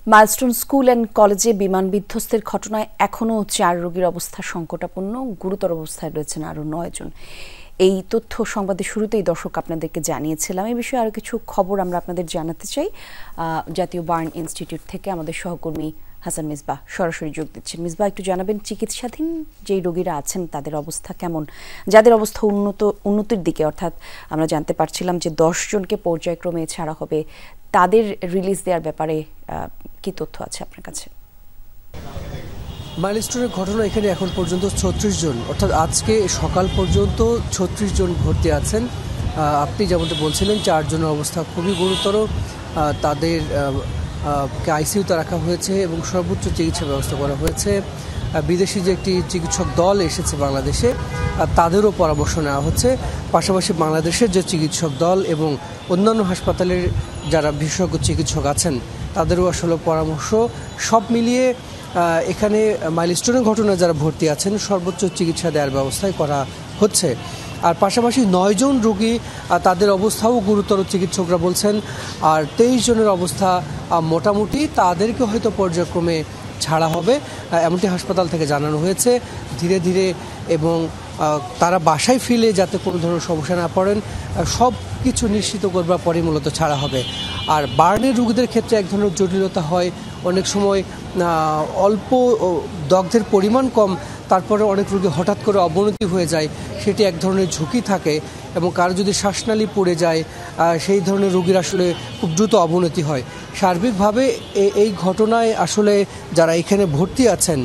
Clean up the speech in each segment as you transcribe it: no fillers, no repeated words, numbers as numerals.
Milestone school and কলেজে বিমান বিধ্বস্তের ঘটনায় এখনও 4 রোগীর অবস্থা সংকটাপন্ন, গুরুতর অবস্থায় রয়েছেন আরও 9 জন। এই তথ্য সংবাদের শুরুতেই দর্শক আপনাদেরকে জানিয়েছিলাম। এই বিষয়ে আরও কিছু খবর আমরা আপনাদের জানাতে চাই। জাতীয় বার্ন ইনস্টিটিউট থেকে আমাদের সহকর্মী হাসান মিসবাহ সরাসরি যোগ দিচ্ছেন। মিসবাহ, একটু জানাবেন চিকিৎসাধীন যেই রোগীরা আছেন তাদের অবস্থা কেমন, যাদের অবস্থা উন্নতির দিকে, অর্থাৎ আমরা জানতে পারছিলাম যে 10 জনকে পর্যায়ক্রমে ছাড়া হবে, তাদের রিলিজ দেওয়ার ব্যাপারে কি তথ্য আছে আপনার কাছে? মাইলস্টোনের ঘটনা এখানে এখন পর্যন্ত 36 জন, অর্থাৎ আজকে সকাল পর্যন্ত 36 জন ভর্তি আছেন। আপনি যেমনটা বলছিলেন 4 জনের অবস্থা খুবই গুরুতর, তাদের আইসিইউতে রাখা হয়েছে এবং সর্বোচ্চ চিকিৎসা ব্যবস্থা করা হয়েছে। বিদেশি যে একটি চিকিৎসক দল এসেছে বাংলাদেশে, তাদেরও পরামর্শ নেওয়া হচ্ছে। পাশাপাশি বাংলাদেশের যে চিকিৎসক দল এবং অন্যান্য হাসপাতালের যারা বিশেষজ্ঞ চিকিৎসক আছেন তাদেরও আসলে পরামর্শ, সব মিলিয়ে এখানে মাইলস্টোনের ঘটনায় যারা ভর্তি আছেন সর্বোচ্চ চিকিৎসা দেওয়ার ব্যবস্থাই করা হচ্ছে। আর পাশাপাশি 9 জন রোগী, তাদের অবস্থাও গুরুতর চিকিৎসকরা বলছেন। আর 23 জনের অবস্থা মোটামুটি, তাদেরকে হয়তো পর্যায়ক্রমে ছাড়া হবে এমনটি হাসপাতাল থেকে জানানো হয়েছে। ধীরে ধীরে এবং তারা বাসায় ফিরে যাতে কোনো ধরনের সমস্যা না পড়েন, সব কিছু নিশ্চিত করবার পরে মূলত ছাড়া হবে। আর বার্নের রোগীদের ক্ষেত্রে এক ধরনের জটিলতা হয়, অনেক সময় অল্প দগ্ধের পরিমাণ কম, তারপরে অনেক রোগী হঠাৎ করে অবনতি হয়ে যায়, সেটি এক ধরনের ঝুঁকি থাকে। এবং কারো যদি শ্বাসনালী পড়ে যায়, সেই ধরনের রোগীর আসলে খুব দ্রুত অবনতি হয়। সার্বিকভাবে এই ঘটনায় আসলে যারা এখানে ভর্তি আছেন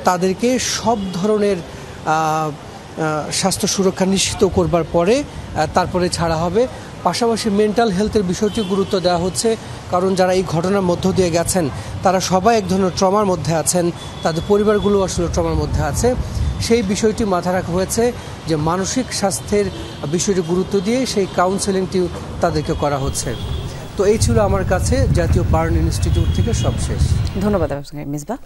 তাদেরকে সব ধরনের স্বাস্থ্য সুরক্ষা নিশ্চিত করবার পরে তারপরে ছাড়া হবে। পাশাপাশি মেন্টাল হেলথের বিষয়টি গুরুত্ব দেওয়া হচ্ছে, কারণ যারা এই ঘটনার মধ্য দিয়ে গেছেন তারা সবাই এক ধরনের ট্রমার মধ্যে আছেন, তাদের পরিবারগুলো আসলে ট্রমার মধ্যে আছে। সেই বিষয়টি মাথায় রাখা হয়েছে যে মানসিক স্বাস্থ্যের বিষয়টি গুরুত্ব দিয়ে সেই কাউন্সেলিংটি তাদেরকে করা হচ্ছে। তো এই ছিল আমার কাছে জাতীয় বার্ন ইনস্টিটিউট থেকে সবশেষ। ধন্যবাদ মিসবাহ।